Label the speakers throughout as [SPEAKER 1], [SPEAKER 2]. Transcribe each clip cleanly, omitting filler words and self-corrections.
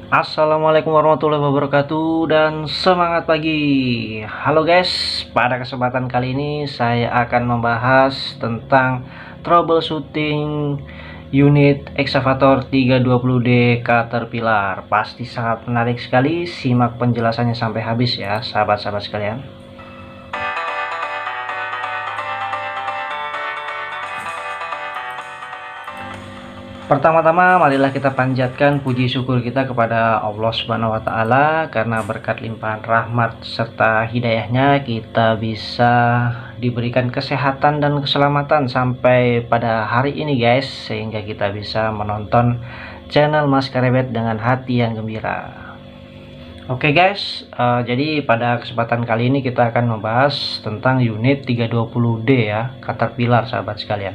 [SPEAKER 1] Assalamualaikum warahmatullahi wabarakatuh dan semangat pagi. Halo guys, pada kesempatan kali ini saya akan membahas tentang troubleshooting unit excavator 320D Caterpillar. Pasti sangat menarik sekali, simak penjelasannya sampai habis ya sahabat-sahabat sekalian. Pertama-tama marilah kita panjatkan puji syukur kita kepada Allah Subhanahu wa taala karena berkat limpahan rahmat serta hidayahnya kita bisa diberikan kesehatan dan keselamatan sampai pada hari ini guys, sehingga kita bisa menonton channel Mas Karebet dengan hati yang gembira. Oke guys, jadi pada kesempatan kali ini kita akan membahas tentang unit 320D ya, Caterpillar sahabat sekalian.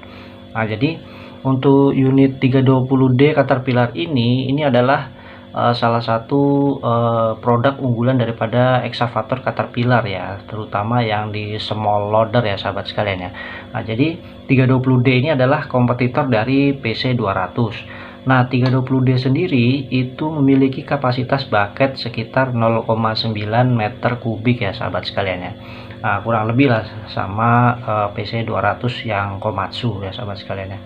[SPEAKER 1] Nah, jadi untuk unit 320D Caterpillar ini adalah salah satu produk unggulan daripada excavator Caterpillar ya, terutama yang di small loader ya sahabat sekalian ya. Nah, jadi 320D ini adalah kompetitor dari PC200. Nah, 320D sendiri itu memiliki kapasitas bucket sekitar 0,9 meter kubik ya sahabat sekalian ya. Nah, kurang lebih lah sama PC200 yang Komatsu ya sahabat sekalian ya.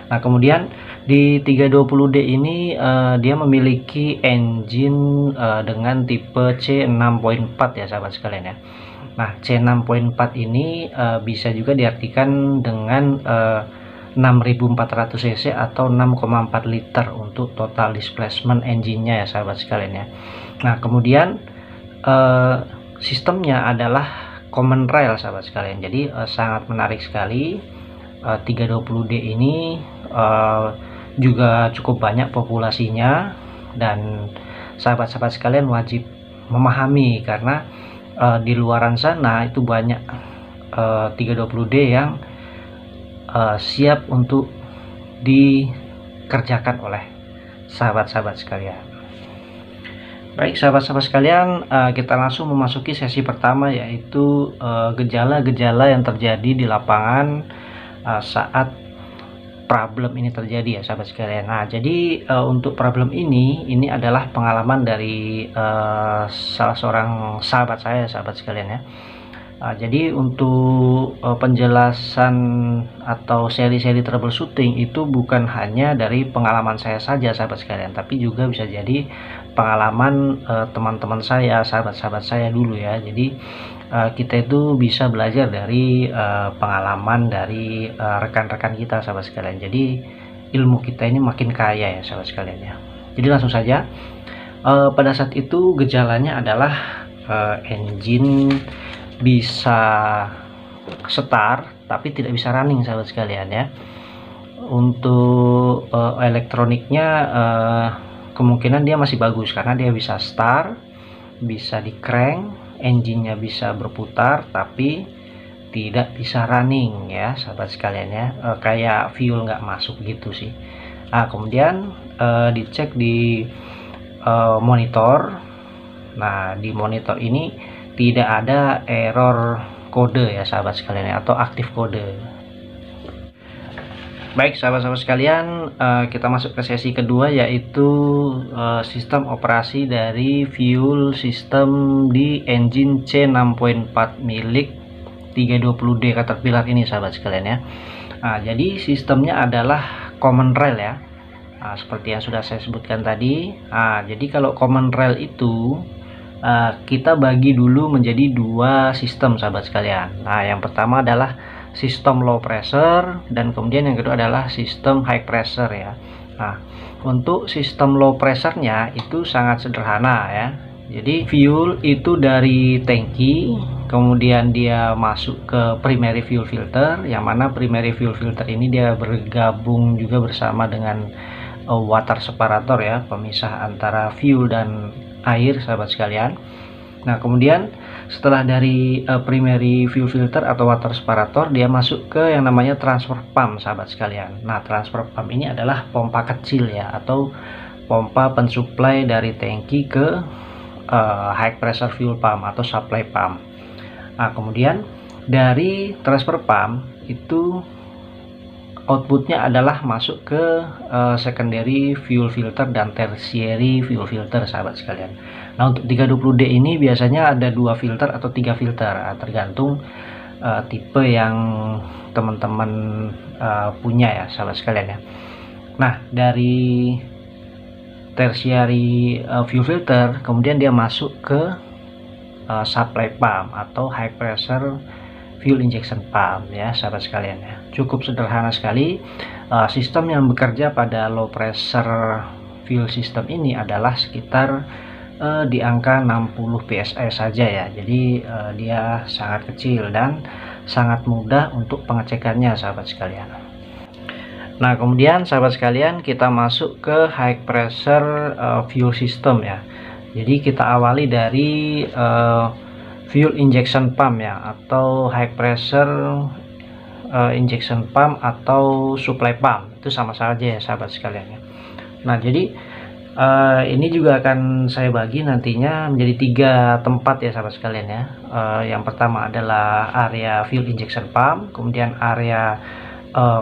[SPEAKER 1] Nah, kemudian di 320D ini dia memiliki engine dengan tipe C6.4 ya sahabat sekalian ya. Nah, C6.4 ini bisa juga diartikan dengan 6400 cc atau 6,4 liter untuk total displacement engine-nya ya sahabat sekalian ya. Nah, kemudian sistemnya adalah common rail sahabat sekalian. Jadi sangat menarik sekali. 320D ini juga cukup banyak populasinya dan sahabat-sahabat sekalian wajib memahami karena di luaran sana itu banyak 320D yang siap untuk dikerjakan oleh sahabat-sahabat sekalian. Baik sahabat-sahabat sekalian, kita langsung memasuki sesi pertama, yaitu gejala-gejala yang terjadi di lapangan saat problem ini terjadi ya sahabat sekalian. Nah, jadi untuk problem ini adalah pengalaman dari salah seorang sahabat saya sahabat sekalian ya. Jadi untuk penjelasan atau seri-seri troubleshooting itu bukan hanya dari pengalaman saya saja sahabat sekalian, tapi juga bisa jadi pengalaman teman-teman saya, sahabat-sahabat saya dulu ya. Jadi kita itu bisa belajar dari pengalaman dari rekan-rekan kita sahabat sekalian. Jadi ilmu kita ini makin kaya ya sahabat sekalian ya. Jadi langsung saja, pada saat itu gejalanya adalah engine bisa start tapi tidak bisa running sahabat sekalian ya. Untuk elektroniknya kemungkinan dia masih bagus karena dia bisa start, bisa di crank, engine-nya bisa berputar tapi tidak bisa running ya sahabat sekalian ya. Kayak fuel nggak masuk gitu sih. Nah, kemudian dicek di monitor. Nah, di monitor ini tidak ada error kode ya sahabat sekalian ya, atau aktif kode. Baik sahabat-sahabat sekalian, kita masuk ke sesi kedua, yaitu sistem operasi dari fuel system di engine C6.4 milik 320D Caterpillar ini sahabat sekalian ya. Nah, jadi sistemnya adalah common rail ya. Nah, seperti yang sudah saya sebutkan tadi. Nah, jadi kalau common rail itu kita bagi dulu menjadi dua sistem sahabat sekalian. Nah, yang pertama adalah sistem low pressure dan kemudian yang kedua adalah sistem high pressure ya. Nah, untuk sistem low pressure-nya itu sangat sederhana ya. Jadi fuel itu dari tangki, kemudian dia masuk ke primary fuel filter, yang mana primary fuel filter ini dia bergabung juga bersama dengan water separator ya, pemisah antara fuel dan air sahabat sekalian. Nah, kemudian setelah dari primary fuel filter atau water separator, dia masuk ke yang namanya transfer pump sahabat sekalian. Nah, transfer pump ini adalah pompa kecil ya, atau pompa pensuplai dari tangki ke high pressure fuel pump atau supply pump. Nah, kemudian dari transfer pump itu outputnya adalah masuk ke secondary fuel filter dan tertiary fuel filter, sahabat sekalian. Nah, untuk 320D ini biasanya ada 2 filter atau 3 filter, tergantung tipe yang teman-teman punya ya, sahabat sekalian ya. Nah, dari tertiary fuel filter kemudian dia masuk ke supply pump atau high pressure fuel injection pump ya, sahabat sekalian ya. Cukup sederhana sekali. Sistem yang bekerja pada low pressure fuel system ini adalah sekitar di angka 60 psi saja ya. Jadi dia sangat kecil dan sangat mudah untuk pengecekannya, sahabat sekalian. Nah, kemudian sahabat sekalian kita masuk ke high pressure fuel system ya. Jadi kita awali dari fuel injection pump ya, atau high pressure injection pump atau supply pump. Itu sama saja ya, sahabat sekalian ya. Nah, jadi ini juga akan saya bagi nantinya menjadi 3 tempat ya, sahabat sekalian ya. Yang pertama adalah area fuel injection pump, kemudian area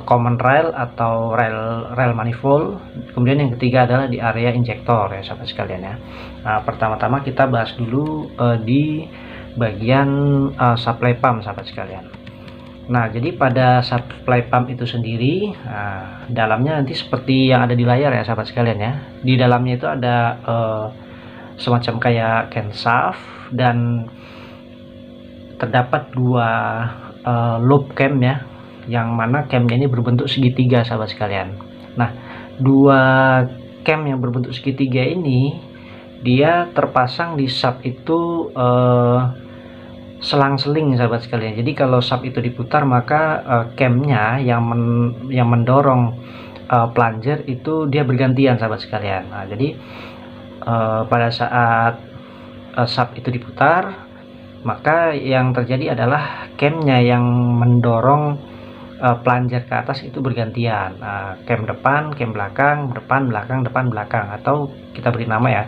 [SPEAKER 1] common rail atau rail manifold, kemudian yang ketiga adalah di area injektor ya, sahabat sekalian ya. Nah, pertama-tama kita bahas dulu di bagian supply pump, sahabat sekalian. Nah, jadi pada supply pump itu sendiri, dalamnya nanti seperti yang ada di layar ya, sahabat sekalian ya. Di dalamnya itu ada semacam kayak can shaft dan terdapat 2 loop cam ya, yang mana camnya ini berbentuk segitiga, sahabat sekalian. Nah, 2 cam yang berbentuk segitiga ini dia terpasang di shaft itu selang-seling, sahabat sekalian. Jadi kalau shaft itu diputar, maka camnya yang mendorong plunger itu dia bergantian, sahabat sekalian. Nah, jadi pada saat shaft itu diputar, maka yang terjadi adalah camnya yang mendorong plunger ke atas itu bergantian. Cam depan, cam belakang, depan, belakang, depan, belakang, atau kita beri nama ya,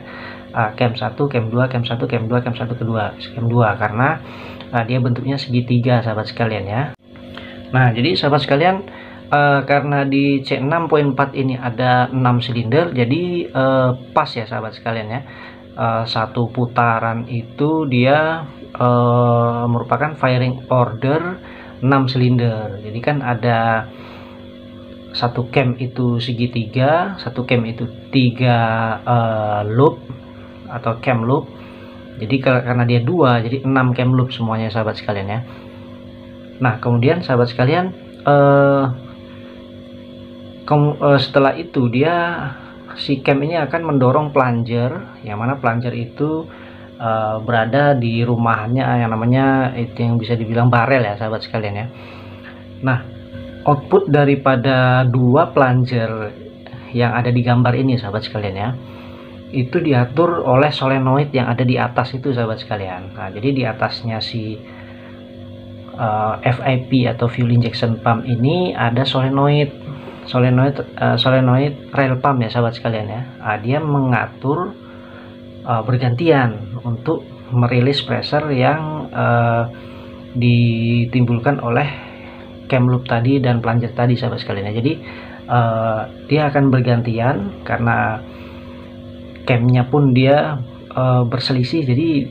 [SPEAKER 1] cam 1, cam 2, cam 1, cam 2, cam 1 kedua, cam 2, karena dia bentuknya segitiga, sahabat sekalian ya. Nah, jadi sahabat sekalian, karena di C6.4 ini ada 6 silinder, jadi pas ya, sahabat sekalian ya. Satu putaran itu dia merupakan firing order 6 silinder. Jadi kan ada satu cam itu segitiga, satu cam itu 3 loop atau cam loop. Jadi karena dia 2, jadi 6 cam loop semuanya, sahabat sekalian ya. Nah, kemudian sahabat sekalian, setelah itu dia si cam ini akan mendorong plunger, yang mana plunger itu berada di rumahnya yang namanya itu yang bisa dibilang barel ya, sahabat sekalian ya. Nah, output daripada 2 plunger yang ada di gambar ini, sahabat sekalian ya, itu diatur oleh solenoid yang ada di atas itu, sahabat sekalian. Nah, jadi di atasnya si FIP atau fuel injection pump ini ada solenoid rail pump ya, sahabat sekalian ya. Dia mengatur bergantian untuk merilis pressure yang ditimbulkan oleh cam loop tadi dan plunger tadi, sahabat sekalian ya. Jadi dia akan bergantian karena camnya pun dia berselisih, jadi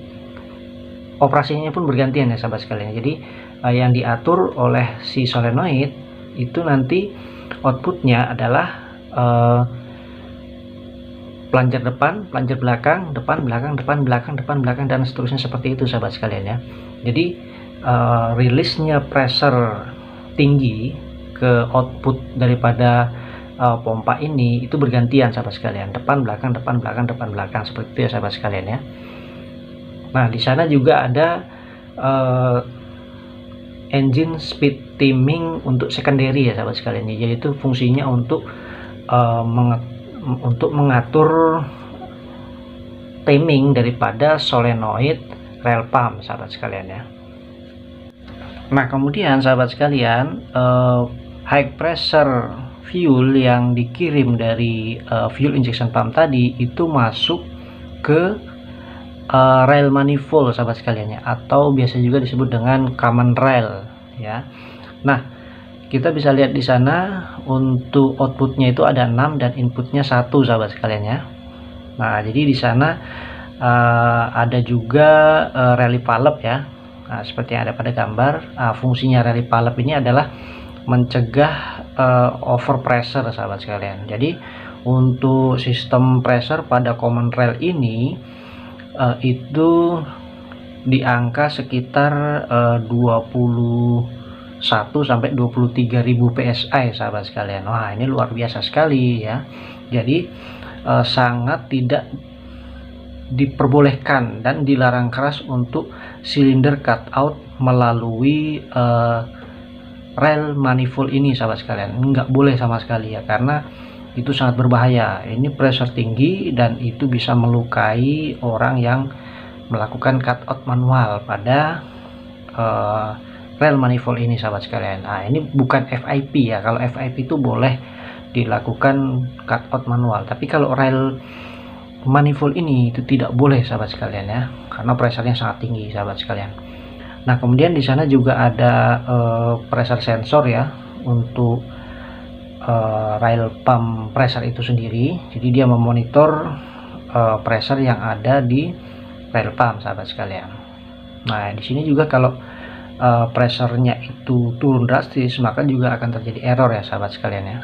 [SPEAKER 1] operasinya pun bergantian ya, sahabat sekalian. Jadi yang diatur oleh si solenoid itu nanti outputnya adalah plunger depan, plunger belakang, depan, belakang, depan, belakang, depan, belakang, dan seterusnya seperti itu, sahabat sekalian ya. Jadi rilisnya pressure tinggi ke output daripada pompa ini itu bergantian, sahabat sekalian. Depan, belakang, depan, belakang, depan, belakang, seperti itu ya, sahabat sekalian ya. Nah, di sana juga ada engine speed timing untuk secondary ya, sahabat sekalian. Jadi itu fungsinya untuk mengatur timing daripada solenoid rail pump, sahabat sekalian ya. Nah, kemudian sahabat sekalian, high pressure fuel yang dikirim dari fuel injection pump tadi itu masuk ke rail manifold, sahabat sekalian ya, atau biasa juga disebut dengan common rail ya. Nah, kita bisa lihat di sana untuk outputnya itu ada 6 dan inputnya 1 sahabat sekalian ya. Nah jadi di sana ada juga rally valve ya. Nah, seperti yang ada pada gambar. Fungsinya rally valve ini adalah mencegah over pressure sahabat sekalian. Jadi untuk sistem pressure pada common rail ini itu di angka sekitar 21 sampai 23.000 PSI sahabat sekalian. Wah ini luar biasa sekali ya. Jadi sangat tidak diperbolehkan dan dilarang keras untuk silinder cutout melalui rel manifold ini sahabat sekalian. Nggak boleh sama sekali ya, karena itu sangat berbahaya. Ini pressure tinggi dan itu bisa melukai orang yang melakukan cutout manual pada rel manifold ini sahabat sekalian. Nah ini bukan FIP ya. Kalau FIP itu boleh dilakukan cutout manual, tapi kalau rel manifold ini itu tidak boleh sahabat sekalian ya, karena pressure-nya sangat tinggi sahabat sekalian. Nah kemudian di sana juga ada pressure sensor ya untuk rail pump pressure itu sendiri. Jadi dia memonitor pressure yang ada di rail pump sahabat sekalian. Nah di sini juga kalau pressure-nya itu turun drastis, maka juga akan terjadi error ya sahabat sekalian ya.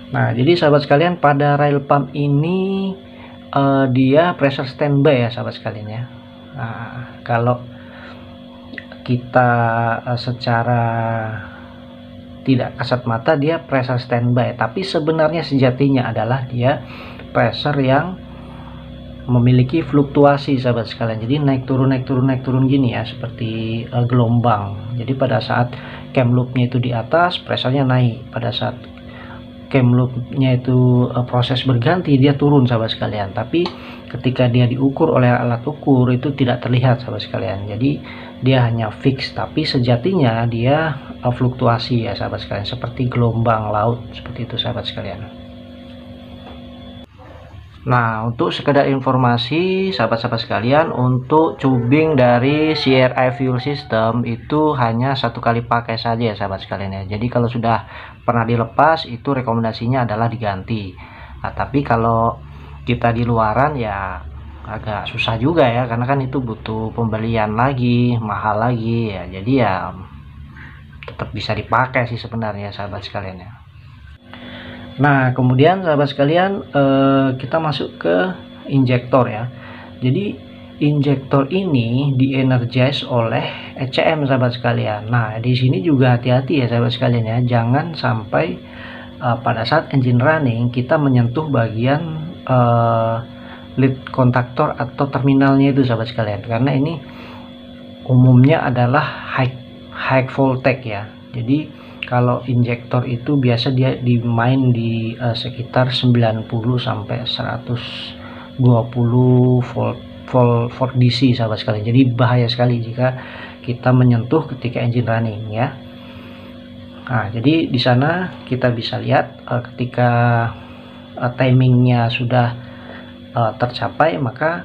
[SPEAKER 1] Nah jadi sahabat sekalian, pada rail pump ini dia pressure standby ya sahabat sekalian ya. Nah, kalau kita secara tidak kasat mata dia pressure standby, tapi sebenarnya sejatinya adalah dia pressure yang memiliki fluktuasi sahabat sekalian. Jadi naik turun naik turun naik turun gini ya, seperti gelombang. Jadi pada saat cam loopnya itu di atas, pressure-nya naik. Pada saat cam loopnya itu proses berganti, dia turun sahabat sekalian. Tapi ketika dia diukur oleh alat ukur itu tidak terlihat sahabat sekalian. Jadi dia hanya fix, tapi sejatinya dia fluktuasi ya sahabat sekalian, seperti gelombang laut, seperti itu sahabat sekalian. Nah untuk sekedar informasi sahabat-sahabat sekalian, untuk tubing dari CRI fuel system itu hanya 1 kali pakai saja ya sahabat sekalian ya. Jadi kalau sudah pernah dilepas itu rekomendasinya adalah diganti. Nah tapi kalau kita di luaran ya agak susah juga ya, karena kan itu butuh pembelian lagi, mahal lagi ya. Jadi ya tetap bisa dipakai sih sebenarnya sahabat sekalian ya. Nah kemudian sahabat sekalian, kita masuk ke injektor ya. Jadi injektor ini dienergize oleh ECM sahabat sekalian. Nah di sini juga hati-hati ya sahabat sekalian ya, jangan sampai pada saat engine running kita menyentuh bagian lead kontaktor atau terminalnya itu sahabat sekalian, karena ini umumnya adalah high voltage ya. Jadi kalau injektor itu biasa dia dimain di sekitar 90 sampai 120 volt DC sahabat sekalian. Jadi bahaya sekali jika kita menyentuh ketika engine running ya. Nah jadi di sana kita bisa lihat ketika timingnya sudah tercapai, maka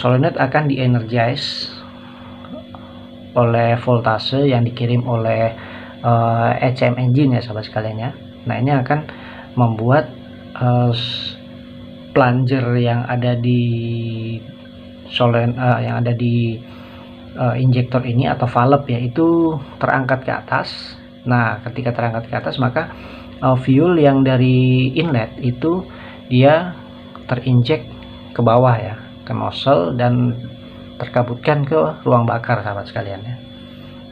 [SPEAKER 1] solenoid akan dienergize oleh voltase yang dikirim oleh ECM engine ya sahabat sekalian ya. Nah ini akan membuat plunger yang ada di yang ada di injektor ini atau valve ya, itu terangkat ke atas. Nah ketika terangkat ke atas, maka fuel yang dari inlet itu dia terinjek ke bawah ya, ke nozzle, dan terkabutkan ke ruang bakar sahabat sekalian ya.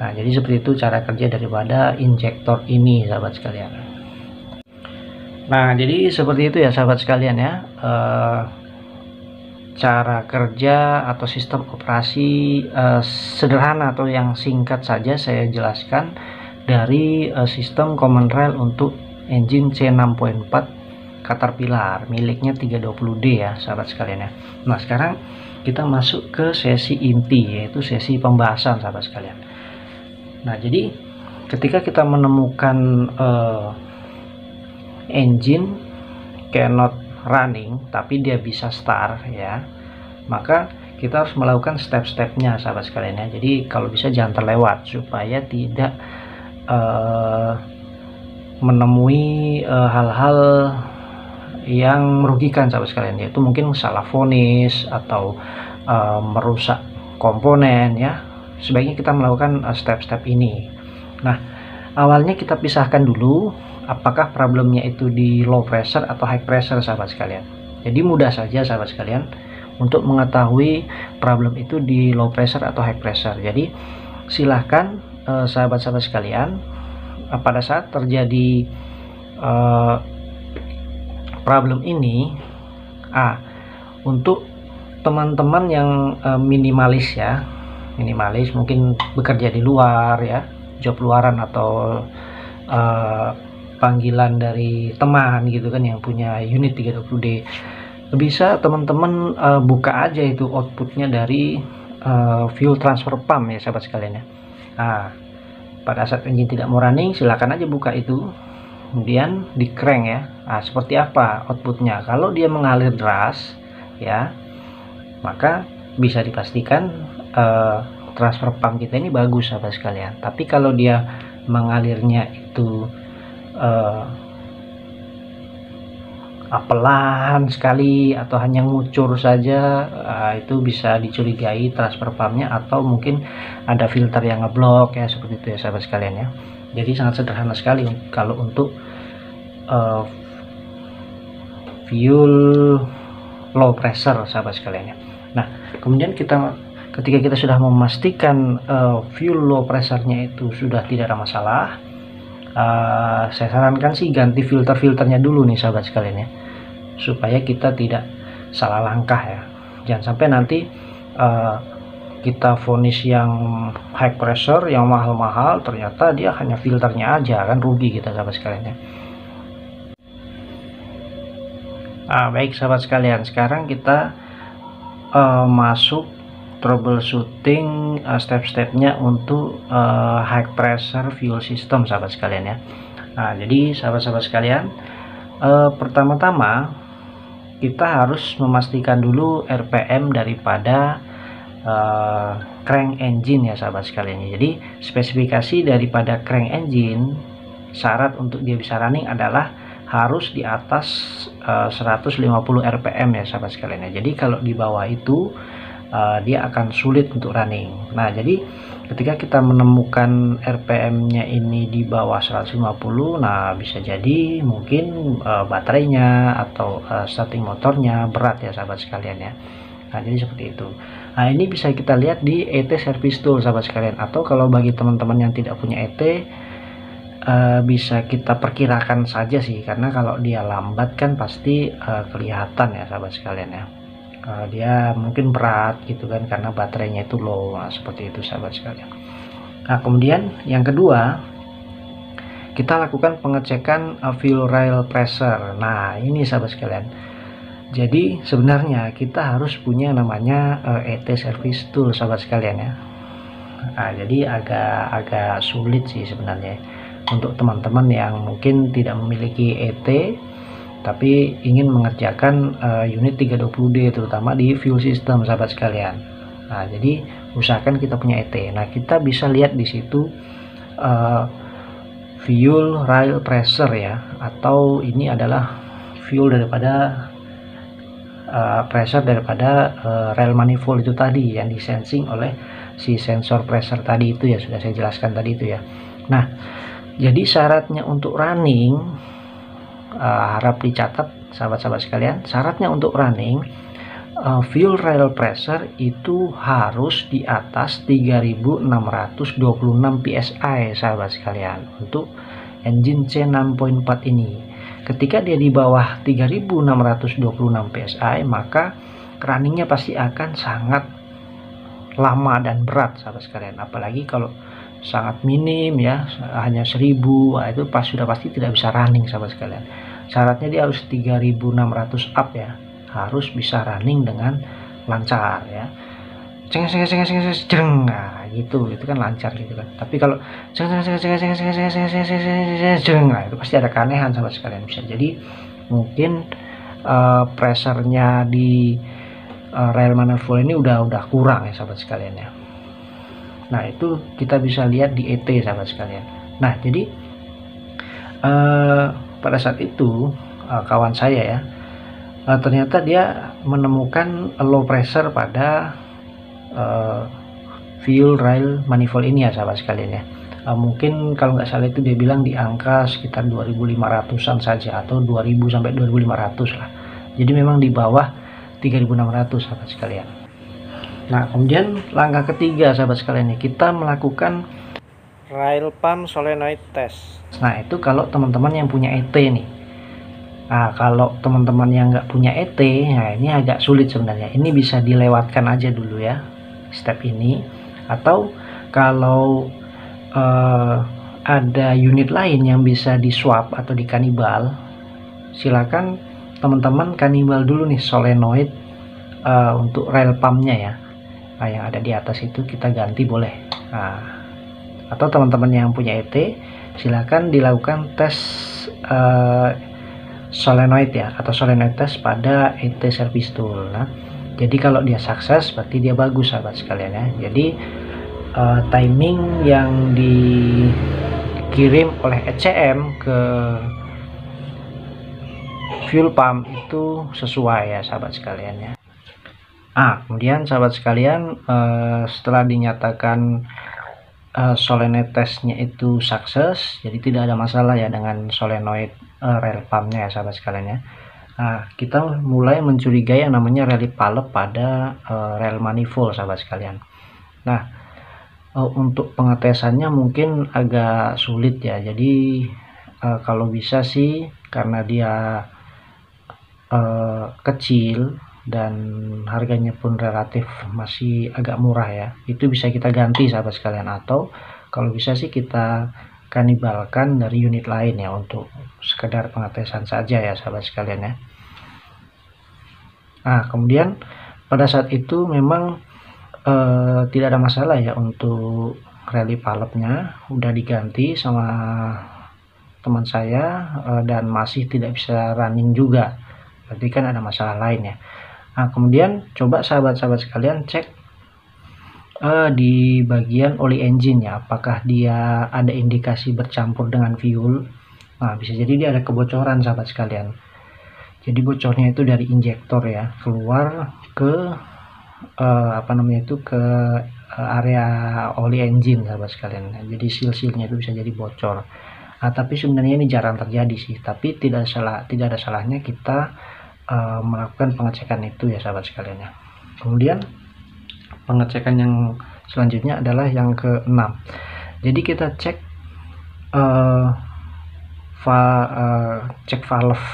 [SPEAKER 1] Nah jadi seperti itu cara kerja daripada injektor ini sahabat sekalian. Nah jadi seperti itu ya sahabat sekalian ya, cara kerja atau sistem operasi sederhana atau yang singkat saja saya jelaskan dari sistem common rail untuk engine C6.4 Caterpillar miliknya 320D ya sahabat sekalian ya. Nah sekarang kita masuk ke sesi inti, yaitu sesi pembahasan sahabat sekalian. Nah jadi ketika kita menemukan engine cannot running tapi dia bisa start ya, maka kita harus melakukan step-stepnya sahabat sekalian ya. Jadi kalau bisa jangan terlewat supaya tidak menemui hal-hal yang merugikan sahabat sekalian, yaitu mungkin salah vonis atau merusak komponen ya. Sebaiknya kita melakukan step-step ini. Nah, awalnya kita pisahkan dulu apakah problemnya itu di low pressure atau high pressure sahabat sekalian. Jadi mudah saja sahabat sekalian untuk mengetahui problem itu di low pressure atau high pressure. Jadi silahkan sahabat-sahabat sekalian, pada saat terjadi problem ini, untuk teman-teman yang minimalis ya, minimalis mungkin bekerja di luar ya, job luaran atau panggilan dari teman gitu kan yang punya unit 320D, bisa teman-teman buka aja itu outputnya dari fuel transfer pump ya sahabat sekalian ya. Pada saat engine tidak mau running, silakan aja buka itu, kemudian di crank ya. Seperti apa outputnya? Kalau dia mengalir deras ya, maka bisa dipastikan transfer pump kita ini bagus sahabat sekalian. Tapi kalau dia mengalirnya itu pelan sekali atau hanya ngucur saja, itu bisa dicurigai transfer pumpnya atau mungkin ada filter yang ngeblok ya, seperti itu ya sahabat sekalian ya. Jadi sangat sederhana sekali kalau untuk fuel low pressure sahabat sekalian ya. Nah, kemudian ketika kita sudah memastikan fuel low pressure-nya itu sudah tidak ada masalah, saya sarankan sih ganti filternya dulu nih sahabat sekalian ya, supaya kita tidak salah langkah ya. Jangan sampai nanti kita vonis yang high pressure yang mahal-mahal, ternyata dia hanya filternya aja, kan rugi kita sahabat sekalian ya. Baik sahabat sekalian, sekarang kita masuk troubleshooting step-stepnya untuk high pressure fuel system sahabat sekalian ya. Jadi sahabat-sahabat sekalian, pertama-tama kita harus memastikan dulu RPM daripada crank engine ya sahabat sekalian ya. Jadi spesifikasi daripada crank engine, syarat untuk dia bisa running adalah harus di atas 150 rpm ya sahabat sekalian ya. Jadi kalau di bawah itu dia akan sulit untuk running. Nah, jadi ketika kita menemukan RPM-nya ini di bawah 150, nah bisa jadi mungkin baterainya atau starting motornya berat ya sahabat sekalian ya. Nah, jadi seperti itu. Nah, ini bisa kita lihat di ET Service Tool sahabat sekalian, atau kalau bagi teman-teman yang tidak punya ET, bisa kita perkirakan saja sih, karena kalau dia lambat kan pasti kelihatan ya sahabat sekalian ya. Dia mungkin berat gitu kan karena baterainya itu low. Nah, seperti itu sahabat sekalian. Nah, kemudian yang kedua, kita lakukan pengecekan fuel rail pressure. Nah, ini sahabat sekalian, jadi sebenarnya kita harus punya namanya ET Service Tool sahabat sekalian ya. Nah, jadi agak sulit sih sebenarnya untuk teman-teman yang mungkin tidak memiliki ET tapi ingin mengerjakan unit 320D terutama di fuel system sahabat sekalian. Nah, jadi usahakan kita punya ET. Nah, kita bisa lihat di situ fuel rail pressure ya, atau ini adalah fuel daripada pressure daripada rail manifold itu tadi yang disensing oleh si sensor pressure tadi itu ya, sudah saya jelaskan tadi itu ya. Nah, jadi syaratnya untuk running, harap dicatat sahabat-sahabat sekalian, syaratnya untuk running fuel rail pressure itu harus di atas 3626 psi sahabat sekalian untuk engine C6.4 ini. Ketika dia di bawah 3626 psi, maka runningnya pasti akan sangat lama dan berat sahabat sekalian. Apalagi kalau sangat minim ya, hanya 1000, itu sudah pasti tidak bisa running sahabat sekalian. Syaratnya dia harus 3600 up ya, harus bisa running dengan lancar ya. Nah, gitu, itu kan lancar gitu kan. Tapi kalau nah, itu pasti ada keanehan sahabat sekalian. Bisa jadi mungkin pressernya di rel manifold ini udah kurang ya sahabat sekalian ya. Nah itu kita bisa lihat di ET sahabat sekalian. Nah jadi pada saat itu kawan saya ya, ternyata dia menemukan low pressure pada fuel rail manifold ini ya sahabat sekalian ya. Mungkin kalau nggak salah itu dia bilang di angka sekitar 2500-an saja, atau 2000 sampai 2500 lah. Jadi memang di bawah 3600 sahabat sekalian. Nah kemudian langkah ketiga sahabat sekalian nih, kita melakukan rail pump solenoid test. Nah itu kalau teman-teman yang punya ET nih. Nah kalau teman-teman yang nggak punya ET, nah ini agak sulit sebenarnya. Ini bisa dilewatkan aja dulu ya step ini, atau kalau ada unit lain yang bisa di swap atau di kanibal, silakan teman-teman kanibal dulu nih solenoid untuk rail pumpnya ya. Nah yang ada di atas itu kita ganti boleh. Nah, atau teman-teman yang punya ET silakan dilakukan tes solenoid ya, atau solenoid test pada ET service tool. Nah jadi kalau dia sukses berarti dia bagus sahabat sekalian ya. Jadi timing yang dikirim oleh ECM ke fuel pump itu sesuai ya sahabat sekalian ya. Kemudian sahabat sekalian, setelah dinyatakan solenoid testnya itu sukses, jadi tidak ada masalah ya dengan solenoid rail pumpnya ya sahabat sekalian ya. Kita mulai mencurigai yang namanya rally palep pada rail manifold sahabat sekalian. Nah untuk pengetesannya mungkin agak sulit ya. Jadi kalau bisa sih, karena dia kecil dan harganya pun relatif masih agak murah ya, itu bisa kita ganti sahabat sekalian, atau kalau bisa sih kita kanibalkan dari unit lain ya untuk sekedar pengetesan saja ya sahabat sekalian ya. Kemudian pada saat itu memang tidak ada masalah ya untuk rally palepnya, udah diganti sama teman saya dan masih tidak bisa running juga, berarti kan ada masalah lain ya. Kemudian coba sahabat-sahabat sekalian cek di bagian oli engine ya, apakah dia ada indikasi bercampur dengan fuel. Bisa jadi dia ada kebocoran sahabat sekalian. Jadi bocornya itu dari injektor ya, keluar ke ke area oli engine sahabat sekalian. Jadi seal-sealnya itu bisa jadi bocor. Tapi sebenarnya ini jarang terjadi sih, tapi tidak ada salahnya kita melakukan pengecekan itu ya sahabat sekalian ya. Kemudian pengecekan yang selanjutnya adalah yang ke-6. Jadi kita cek cek valve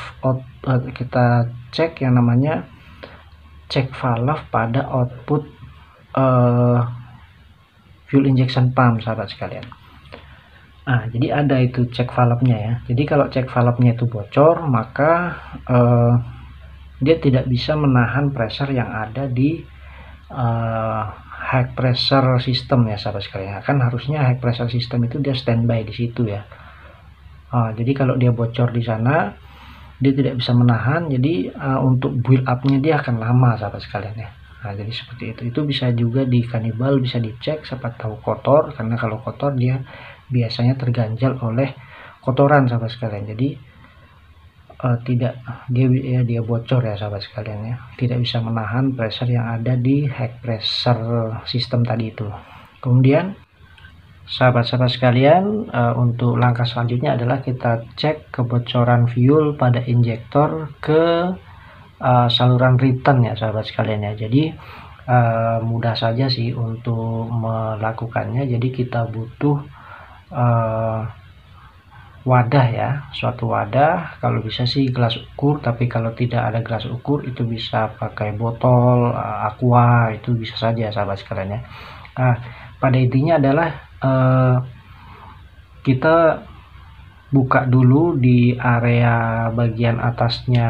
[SPEAKER 1] kita cek yang namanya cek valve pada output fuel injection pump sahabat sekalian. Jadi ada itu cek valve-nya ya. Jadi kalau cek valve-nya itu bocor, maka dia tidak bisa menahan pressure yang ada di high pressure system ya sahabat sekalian. Kan harusnya high pressure system itu dia standby di situ ya. Jadi kalau dia bocor di sana, dia tidak bisa menahan, jadi untuk build up-nya dia akan lama sahabat sekalian ya. Jadi seperti itu bisa juga di kanibal, bisa dicek siapa tahu kotor, karena kalau kotor dia biasanya terganjal oleh kotoran sahabat sekalian. Jadi dia bocor ya sahabat sekalian ya, tidak bisa menahan pressure yang ada di high pressure system tadi itu. Kemudian sahabat-sahabat sekalian, untuk langkah selanjutnya adalah kita cek kebocoran fuel pada injektor ke saluran return ya sahabat sekalian ya. Jadi mudah saja sih untuk melakukannya. Jadi kita butuh wadah ya, suatu wadah, kalau bisa sih gelas ukur, tapi kalau tidak ada gelas ukur itu bisa pakai botol aqua, itu bisa saja sahabat sekalian ya. Pada intinya adalah kita buka dulu di area bagian atasnya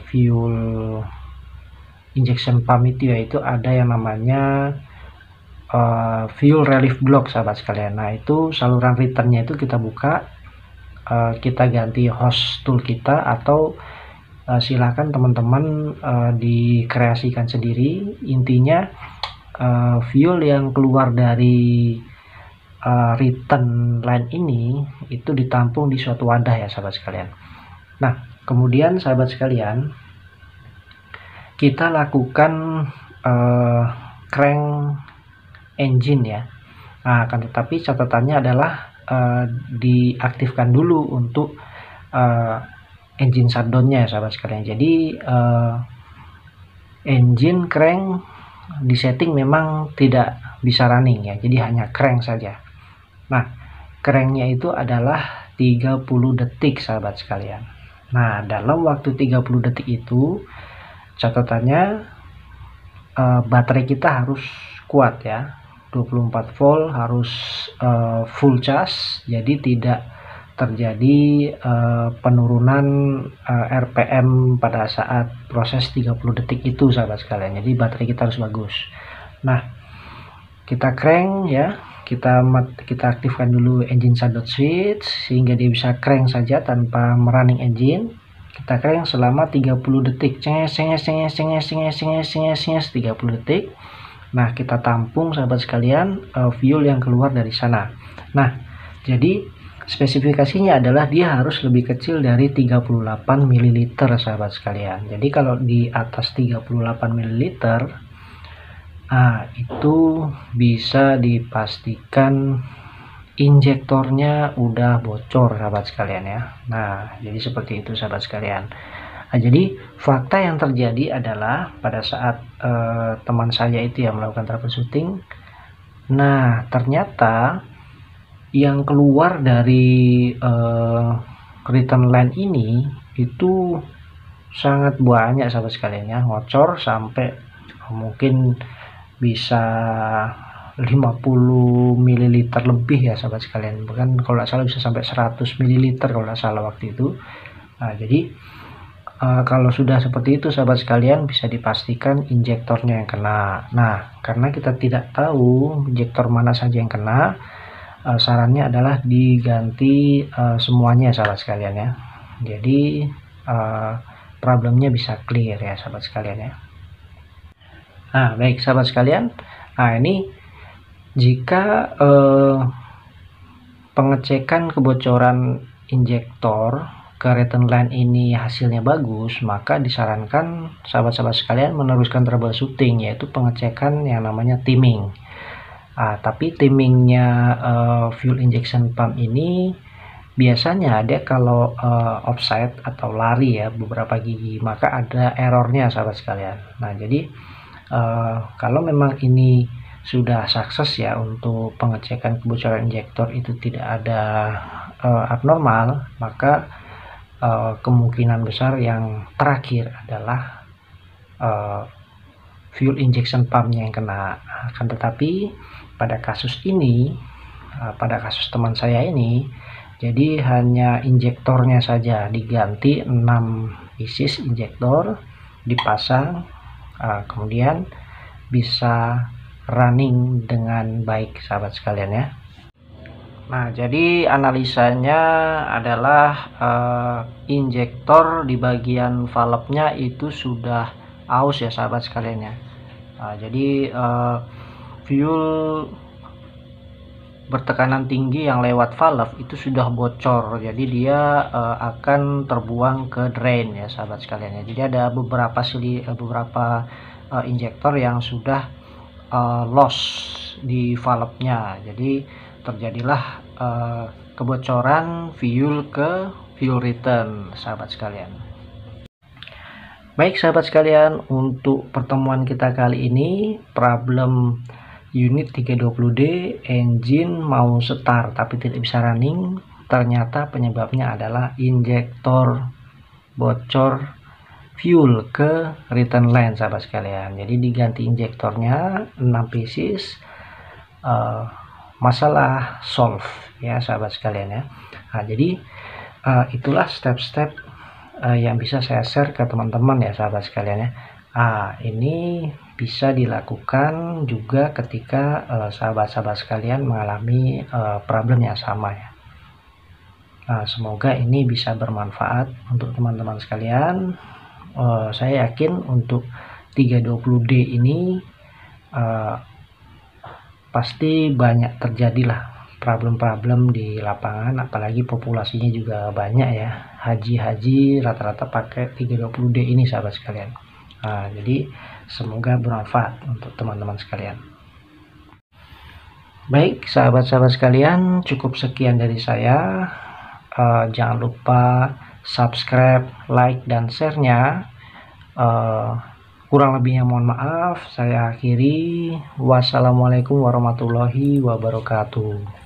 [SPEAKER 1] fuel injection pump itu, yaitu ada yang namanya fuel relief block sahabat sekalian. Nah itu saluran returnnya itu kita buka, kita ganti hose tool kita, atau Silahkan teman-teman dikreasikan sendiri. Intinya fuel yang keluar dari return line ini itu ditampung di suatu wadah ya sahabat sekalian. Nah kemudian sahabat sekalian, kita lakukan crank engine ya. Nah akan tetapi catatannya adalah diaktifkan dulu untuk engine shutdown-nya ya sahabat sekalian. Jadi engine crank disetting memang tidak bisa running ya, jadi hanya crank saja. Nah cranknya itu adalah 30 detik sahabat sekalian. Nah dalam waktu 30 detik itu catatannya baterai kita harus kuat ya, 24 volt, harus full charge, jadi tidak terjadi penurunan RPM pada saat proses 30 detik itu sahabat sekalian. Jadi baterai kita harus bagus. Nah kita crank ya, kita aktifkan dulu engine shutdown switch sehingga dia bisa crank saja tanpa merunning engine. Kita crank selama 30 detik, cenges 30 detik. Nah kita tampung sahabat sekalian fuel yang keluar dari sana. Nah jadi spesifikasinya adalah dia harus lebih kecil dari 38 ml sahabat sekalian. Jadi kalau di atas 38 ml itu bisa dipastikan injektornya udah bocor sahabat sekalian ya. Nah jadi seperti itu sahabat sekalian. Nah, jadi fakta yang terjadi adalah pada saat teman saya itu yang melakukan troubleshooting, nah ternyata yang keluar dari return line ini itu sangat banyak sahabat sekalian ya, ngocor sampai mungkin bisa 50 ml lebih ya sahabat sekalian, bahkan kalau nggak salah bisa sampai 100 ml kalau nggak salah waktu itu. Nah jadi kalau sudah seperti itu sahabat sekalian, bisa dipastikan injektornya yang kena. Nah karena kita tidak tahu injektor mana saja yang kena, sarannya adalah diganti semuanya sahabat sekalian ya. Jadi problemnya bisa clear ya sahabat sekalian ya. Nah baik sahabat sekalian, nah ini jika pengecekan kebocoran injektor ke return line ini hasilnya bagus, maka disarankan sahabat-sahabat sekalian meneruskan troubleshooting, yaitu pengecekan yang namanya timing. Tapi timingnya fuel injection pump ini biasanya dia kalau offside atau lari ya beberapa gigi, maka ada errornya sahabat sekalian. Nah jadi kalau memang ini sudah sukses ya untuk pengecekan kebocoran injektor itu tidak ada abnormal, maka kemungkinan besar yang terakhir adalah fuel injection pumpnya yang kena. Akan tetapi pada kasus ini, pada kasus teman saya ini, jadi hanya injektornya saja diganti, 6 pieces injektor dipasang, kemudian bisa running dengan baik sahabat sekalian ya. Nah jadi analisanya adalah injektor di bagian valve-nya itu sudah aus ya sahabat sekalian ya. Jadi fuel bertekanan tinggi yang lewat valve itu sudah bocor, jadi dia akan terbuang ke drain ya sahabat sekalian ya. Jadi ada beberapa injektor yang sudah loss di valve-nya, jadi terjadilah kebocoran fuel ke fuel return sahabat sekalian. Baik sahabat sekalian, untuk pertemuan kita kali ini problem unit 320D engine mau start tapi tidak bisa running, ternyata penyebabnya adalah injektor bocor fuel ke return line sahabat sekalian. Jadi diganti injektornya 6 pieces, masalah solve ya sahabat sekalian ya. Nah jadi itulah step-step yang bisa saya share ke teman-teman ya sahabat sekalian ya. Ini bisa dilakukan juga ketika sahabat-sahabat sekalian mengalami problem yang sama ya. Nah, semoga ini bisa bermanfaat untuk teman-teman sekalian. Saya yakin untuk 320D ini pasti banyak terjadilah problem-problem di lapangan, apalagi populasinya juga banyak ya. Haji rata-rata pakai 320D ini sahabat sekalian. Nah, jadi semoga bermanfaat untuk teman-teman sekalian. Baik sahabat-sahabat sekalian, cukup sekian dari saya. Jangan lupa subscribe, like, dan share-nya. Kurang lebihnya mohon maaf. Saya akhiri. Wassalamualaikum warahmatullahi wabarakatuh.